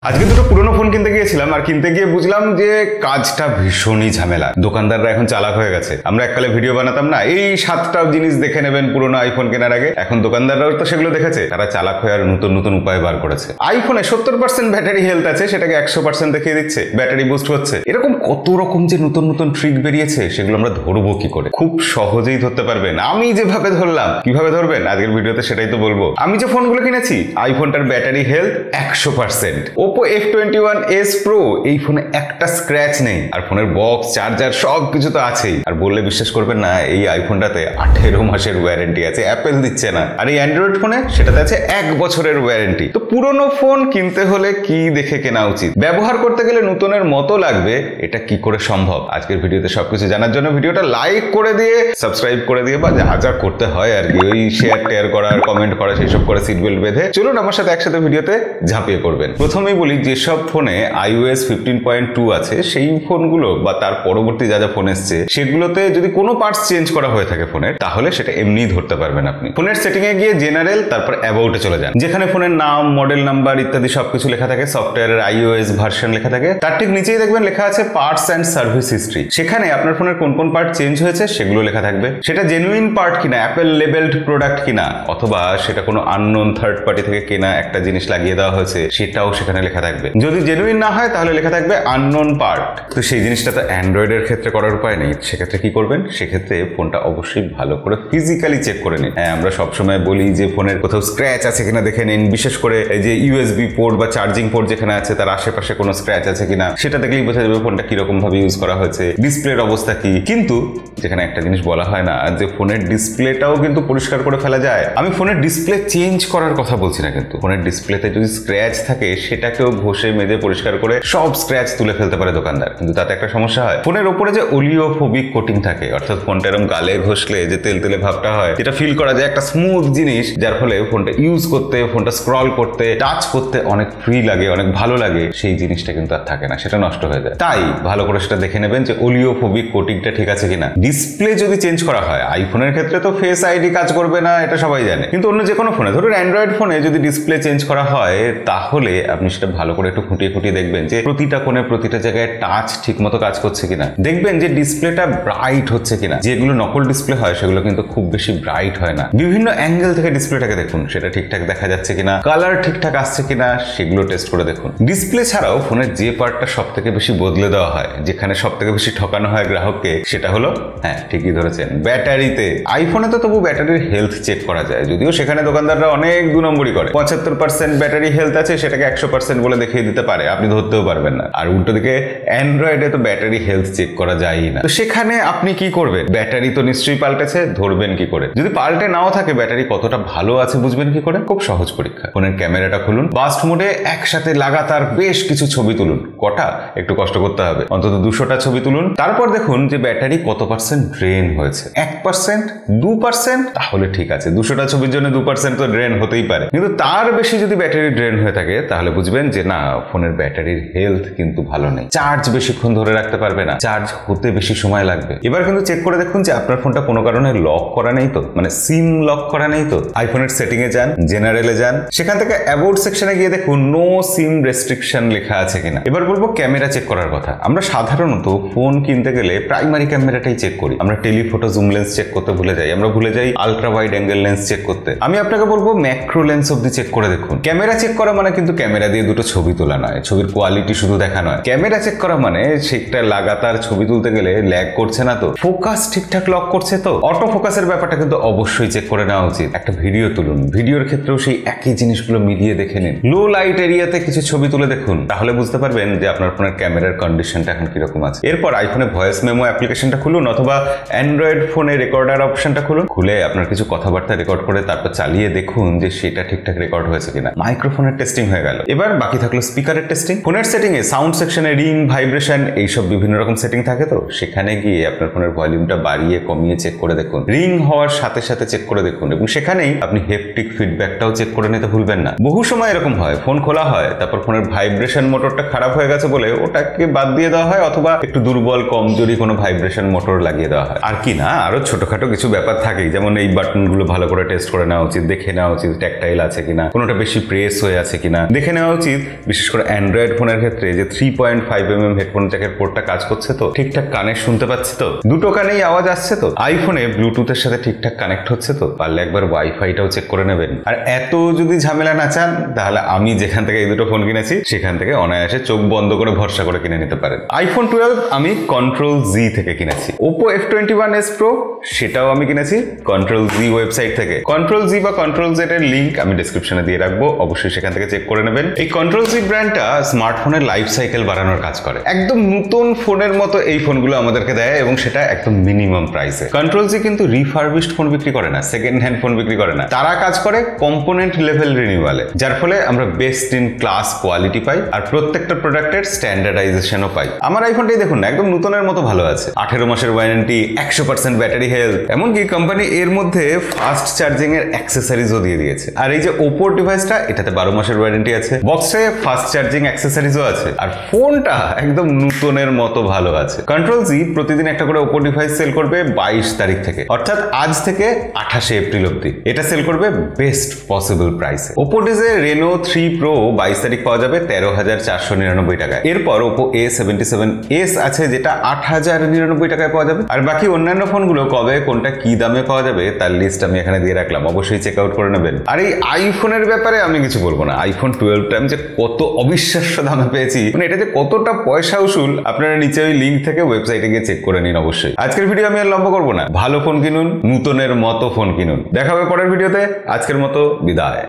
আজকে দুটো পুরনো ফোন কিনতে গিয়েছিলাম আর কিনতে গিয়ে বুঝলাম যে কাজটা ভীষণই ঝামেলা। দোকানদাররা এখন চালাক হয়ে গেছে। আমরা এককালে ভিডিও বানাতাম না, এই 7টা জিনিস দেখে নেবেন পুরনো আইফোন কেনার আগে। এখন দোকানদাররাও তো সেগুলো দেখেছে, তারা চালাক হয়ে আর নতুন নতুন উপায় বার করেছে। আইফোনে 70% ব্যাটারি হেলথ আছে, সেটাকে 100% দেখিয়ে দিচ্ছে, ব্যাটারি বুস্ট হচ্ছে। এরকম কত রকম যে নতুন নতুন ট্রিক বেরিয়েছে, সেগুলো আমরা ধরবো কি করে? খুব সহজেই ধরতে পারবেন। আমি যেভাবে ধরলাম, কিভাবে ধরবেন আজকের ভিডিওতে সেটাই তো বলবো। আমি যে ফোনগুলো কিনেছি, আইফোনটার battery health 100%। Oppo F21s Pro এই ফোনে একটা স্ক্র্যাচ নেই, আর ফোনের বক্স, চার্জার সবকিছু তো আছেই। আর বললে বিশ্বাস করবেন না, এই আইফোনটাতে 18 মাসের ওয়ারেন্টি আছে, অ্যাপেল দিচ্ছে না। আর এই অ্যান্ড্রয়েড ফোনে সেটাতে আছে 1 বছরের ওয়ারেন্টি। তো পুরনো ফোন কিনতে হলে কি দেখে কেনা উচিত, ব্যবহার করতে গেলে নতুনের মতো লাগবে, এটা কি করে সম্ভব? আজকের ভিডিওতে সবকিছু জানার জন্য ভিডিওটা লাইক করে দিয়ে, সাবস্ক্রাইব করে দিয়ে, বা যা যা করতে হয় আর কি, ওই শেয়ার করা, কমেন্ট করা, সেই সব করে সিট বেল্ট বেঁধে চলুন আমার সাথে একসাথে ভিডিওতে ঝাঁপিয়ে পড়বেন। প্রথমেই বলি, যেসব ফোনে iOS 15.2 আছে, সেই ফোনগুলো বা তার পরবর্তী যা যা ফোন এসছে, সেগুলোতে যদি কোনো পার্টস চেঞ্জ করা হয়ে থাকে ফোনের, তাহলে সেটা এমনিই ধরতে পারবেন আপনি। ফোনের সেটিং এ গিয়ে জেনারেল, তারপর অ্যাবাউটে চলে যান, যেখানে ফোনের নাম, মডেল নাম্বার ইত্যাদি সবকিছু লেখা থাকে, সফটওয়্যারের iOS ভার্সন লেখা থাকে। তার ঠিক নিচেই দেখবেন লেখা আছে পার্টস অ্যান্ড সার্ভিস হিস্ট্রি। সেখানে আপনার ফোনের কোন কোন পার্ট চেঞ্জ হয়েছে সেগুলো লেখা থাকবে। সেটা জেনুইন পার্ট কিনা, অ্যাপেল লেবেলড প্রোডাক্ট কিনা, অথবা সেটা কোনো আননোন থার্ড পার্টি থেকে কেনা একটা জিনিস লাগিয়ে দেওয়া হয়েছে, সেটাও সেখানে লেখা থাকবে। যদি জেনুইন না হয় তাহলে লেখা থাকবে আননোন পার্ট। তো সেই জিনিসটা তো অ্যান্ড্রয়েডের ক্ষেত্রে করার উপায় নেই। সেক্ষেত্রে কি করবেন? সেক্ষেত্রে ফোনটা অবশ্যই ভালো করে ফিজিক্যালি চেক করে নিন। হ্যাঁ, আমরা সবসময় বলি যে ফোনের কোথাও স্ক্র্যাচ আছে কিনা দেখে নিন, বিশেষ করে এই যে ইউএসবি পোর্ট বা চার্জিং পোর্ট যেখানে আছে তার আশেপাশে কোনো স্ক্র্যাচ আছে কিনা, সেটা দেখলেই বোঝা যাবে ফোনটা কিরকম ভাবে ইউজ করা হয়েছে, ডিসপ্লের অবস্থা কি। কিন্তু যেখানে একটা জিনিস বলা হয় না, যে ফোনের ডিসপ্লেটাও কিন্তু পরিষ্কার করে ফেলা যায়। আমি ফোনের ডিসপ্লে চেঞ্জ করার কথা বলছি না, কিন্তু ফোনের ডিসপ্লেতে যদি স্ক্র্যাচ থাকে সেটাকেও ঘষে মেজে পরিষ্কার করে সব স্ক্র্যাচ তুলে ফেলতে পারে দোকানদার। কিন্তু তাতে একটা সমস্যা হয়, ফোনের উপরে যে ওলিওফোবিক কোটিং থাকে, অর্থাৎ ফোনটা এরকম গালে ঘষলে যে তেলতেলে ভাবটা হয়, যেটা ফিল করা যায় একটা স্মুথ জিনিস, যার ফলে ফোনটা ইউজ করতে, ফোনটা স্ক্রল করতে, টাচ করতে অনেক ফ্রি লাগে, অনেক ভালো লাগে, সেই জিনিসটা কিন্তু আর থাকে না, সেটা নষ্ট হয়ে যায়। তাই ভালো করে সেটা দেখে নেবেন যে ওলিওফোবিক কোটিংটা ঠিক আছে কিনা। ডিসপ্লে যদি চেঞ্জ করা হয়, আইফোনের ক্ষেত্রে তো ফেস আইডি কাজ করবে না, এটা সবাই জানে, কিন্তু অন্য যে কোনো ফোনে, ধরুন অ্যান্ড্রয়েড ফোনে যদি ডিসপ্লে চেঞ্জ করা হয়, তাহলে আপনি সেটা ভালো করে একটু খুঁটিয়ে খুঁটিয়ে দেখবেন যে প্রতিটা কোণে, প্রতিটা জায়গায় টাচ ঠিক মতো কাজ করছে কিনা। দেখবেন যে ডিসপ্লেটা ব্রাইট হচ্ছে কিনা। যেগুলো নকল ডিসপ্লে হয় সেগুলো কিন্তু খুব বেশি ব্রাইট হয় না। বিভিন্ন অ্যাঙ্গেল থেকে ডিসপ্লেটাকে দেখুন, সেটা ঠিকঠাক দেখা যাচ্ছে কিনা, কালার ঠিকঠাক আসছে কিনা, সেগুলো টেস্ট করে দেখুন। ডিসপ্লে ছাড়াও ফোনের যে পার্টটা সব থেকে বেশি বদলে দেওয়া হয়, যেখানে সব থেকে বেশি ঠকানো হয় গ্রাহককে, সেটা হলো, হ্যাঁ ঠিকই ধরেছেন, ব্যাটারিতে। আইফোনে তো তবু ব্যাটারির হেলথ চেক করা যায়, যদিও সেখানে দোকানদাররা অনেক 2 নম্বরই করে। 75% ব্যাটারি হেলথ আছে, সেটাকে 100% বলে দেখিয়ে দিতে পারে, আপনি ধরতেও পারবেন না। আর উল্টো দিকে অ্যান্ড্রয়েডে তো ব্যাটারি হেলথ চেক করা যায়ই না। তো সেখানে আপনি কি করবেন? ব্যাটারি তো নিশ্চয়ই পাল্টেছে, ধরবেন কি করে? যদি পাল্টে নাও থাকে, ব্যাটারি কতটা ভালো আছে বুঝবেন কি করে? খুব সহজ পরীক্ষা। ফোনের ক্যামেরাটা খুলুন, বাস্ট মোডে একসাথে লাগাতার বেশ কিছু ছবি তুলুন। কটা? একটু কষ্ট করতে হবে, অন্তত 200টা ছবি তুলুন। তারপর দেখুন যে ব্যাটারি কত পার্সেন্ট ড্রেন হয়েছে। 1%, 2%, তাহলে ঠিক আছে। 200টা ছবির জন্য 2% তো ড্রেন হতেই পারে, কিন্তু তার বেশি যদি ব্যাটারি ড্রেন হয়ে থাকে, তাহলে বুঝবেন যে না, ফোনের ব্যাটারির হেলথ কিন্তু ভালো নেই। চার্জ বেশিক্ষণ ধরে রাখতে পারবে না, চার্জ হতে বেশি সময় লাগবে। এবার কিন্তু চেক করে দেখুন যে আপনার ফোনটা কোনো কারণে লক করা নেই তো, মানে সিম লক করা নেই তো। আইফোনের সেটিং এ যান, জেনারেলে যান, সেখান থেকে অ্যাবাউট সেকশনে গিয়ে দেখুন নো সিম রেস্ট্রিকশন লেখা আছে কিনা। এবার বলবো ক্যামেরা চেক করার কথা। আমরা সাধারণত ফোন কিনতে গেলে প্রাইমারি ক্যামেরাটাই চেক করি। আমরা টেলিফটো জুম লেন্স চেক করতে ভুলে যাই, আমরা ভুলে যাই ultra wide angle lens check করতে। আমি আপনাকে বলবো ম্যাক্রো লেন্স অব্দি চেক করে দেখুন। ক্যামেরা চেক করা মানে কিন্তু ক্যামেরা দিয়ে দুটো ছবি তোলা নয়, ছবির কোয়ালিটি শুধু দেখা নয়। ক্যামেরা চেক করা মানে সেটা লাগাতার ছবি তুলতে গেলে ল্যাগ করছে না তো, ফোকাস ঠিকঠাক লক করছে তো, অটো ফোকাসের ব্যাপারটা কিন্তু অবশ্যই চেক করে নেওয়া উচিত। একটা ভিডিও তুলুন, ভিডিওর ক্ষেত্রেও সেই একই জিনিসগুলো মিলিয়ে দেখে নিন। লো লাইট এরিয়াতে কিছু ছবি তুলে দেখুন, তাহলে বুঝতে পারবেন যে আপনার ফোনের ক্যামেরার কন্ডিশনটা এখন কিরকম আছে। এরপর আইফোনে ভয়েস মেমো অ্যাপ্লিকেশনটা খুলুন, অথবা অ্যান্ড্রয়েড ফোনে রেকর্ডার অপশনটা খুলুন। খুলে আপনার কিছু কথাবার্তা রেকর্ড করে তারপর চালিয়ে দেখুন যে সেটা ঠিকঠাক রেকর্ড হয়েছে কিনা। মাইক্রোফোনের টেস্টিং হয়ে গেল। এবার বাকি থাকলো স্পিকারের টেস্টিং। ফোনের সেটিং এ সাউন্ড সেকশনে রিং, ভাইব্রেশন, এইসব বিভিন্ন রকম সেটিং থাকে, তো সেখানে গিয়ে আপনার ফোনের ভলিউমটা বাড়িয়ে কমিয়ে চেক করে দেখুন। রিং হওয়ার সাথে সাথে চেক করে দেখুন, এবং সেখানেই আপনি হেপটিক ফিডব্যাকটাও চেক করে নিতে ভুলবেন না। বহু সময় এরকম হয়, ফোন খোলা হয়, তারপর ফোনের ভাইব্রেশন মোটরটা খারাপ হয়ে গেছে বলে ওটাকে বাদ দিয়ে দেওয়া হয়, অথবা একটু দুর্বল কমজোরি কোনো ভাইব্রেশন মোটর লাগিয়ে দেওয়া হয়। আর কি না, আরো ছোটখাটো কিছু ব্যাপার থাকেই, যেমন এই বাটনগুলো ভালো করে টেস্ট করে নেওয়া উচিত, দেখে নেওয়া উচিত ট্যাকটাইল আছে কিনা, কোনোটা বেশি প্রেস হয়ে আছে কিনা, দেখে নেওয়া উচিত উচিত, বিশেষ করে অ্যান্ড্রয়েড ফোনের ক্ষেত্রে, যে 3.5mm হেডফোন জ্যাকের পোর্টটা কাজ করছে তো, ঠিকঠাক কানে শুনতে পাচ্ছি তো, দুটো কানেই আওয়াজ আসছে তো, আইফোনে ব্লুটুথের সাথে ঠিকঠাক কানেক্ট হচ্ছে তো, পারলে একবার ওয়াইফাইটাও চেক করে নেবেন। আর এত যদি ঝামেলা না চান, তাহলে আমি যেখান থেকে এই দুটো ফোন কিনেছি সেখান থেকে অনায়াসে চোখ বন্ধ করে ভরসা করে কিনে নিতে পারেন। আইফোন 12 আমি কন্ট্রোল জি থেকে কিনেছি। ওপো F21s Pro সেটাও আমি কিনেছি কন্ট্রোল জি ওয়েবসাইট থেকে। কন্ট্রোল জি বা কন্ট্রোল জেড এর লিঙ্ক আমি ডেসক্রিপশনে দিয়ে রাখবো, অবশ্যই সেখান থেকে চেক করে নেবেন। এই কন্ট্রোল জি ব্র্যান্ডটা স্মার্টফোনের লাইফ সাইকেল বাড়ানোর কাজ করে। একদম নতুন ফোনের মতো এই ফোনগুলো আমাদেরকে দেয়, এবং সেটা একদম মিনিমাম প্রাইসে। কন্ট্রোল জি কিন্তু রিফারবিশড ফোন বিক্রি করে না, সেকেন্ড হ্যান্ড ফোন বিক্রি করে না, তারা কাজ করে কম্পোনেন্ট লেভেল রিনিউয়ালে, যার ফলে আমরা বেস্ট ইন ক্লাস কোয়ালিটি পাই, আর প্রত্যেকটা প্রোডাক্টের স্ট্যান্ডার্ডাইজেশনও পাই। আমার আইফোনটাই দেখুন না, একদম নতুনের মতো ভালো আছে, 18 মাসের ওয়ারেন্টি, 100% ব্যাটারি হেলথ, এমনকি কোম্পানি এর মধ্যে ফাস্ট চার্জিং এর অ্যাক্সেসরিজও দিয়ে দিয়েছে। আর এই যে ওপোর ডিভাইসটা, এটাতে 12 মাসের ওয়ারেন্টি আছে, বক্সে ফাস্ট চার্জিং অ্যাক্সেসরিজও আছে, আর ফোনটা একদম নতুনের মতো ভালো আছে। কন্ট্রোল জি প্রতিদিন একটা করে ওপো ডিভাইস সেল করবে 22 তারিখ থেকে, অর্থাৎ আজ থেকে 28 এপ্রিল অব্দি। এটা সেল করবে বেস্ট পসিবল প্রাইসে। ওপো ডিজে রেনো 3 প্রো 22 তারিখ পাওয়া যাবে 13,499 টাকায়। এরপর ওপো A77s আছে, যেটা 8,099 টাকায় পাওয়া যাবে। আর বাকি অন্যান্য ফোনগুলো কবে কোনটা কি দামে পাওয়া যাবে তার লিস্ট আমি এখানে দিয়ে রাখলাম, অবশ্যই চেক আউট করে নেবেন। আর এই আইফোনের ব্যাপারে আমি কিছু বলবো না, আইফোন 12টা আমি যে কত অবিশ্বাস্য দামে পেয়েছি, মানে এটা যে কতটা পয়সা উসুল, আপনারা নিচে ওই লিঙ্ক থেকে ওয়েবসাইটে গিয়ে চেক করে নিন। অবশ্যই আজকের ভিডিও আমি আর লম্বা করবো না, ভালো ফোন কিনুন, নতুনের মতো ফোন কিনুন। দেখা হবে পরের ভিডিওতে, আজকের মতো বিদায়।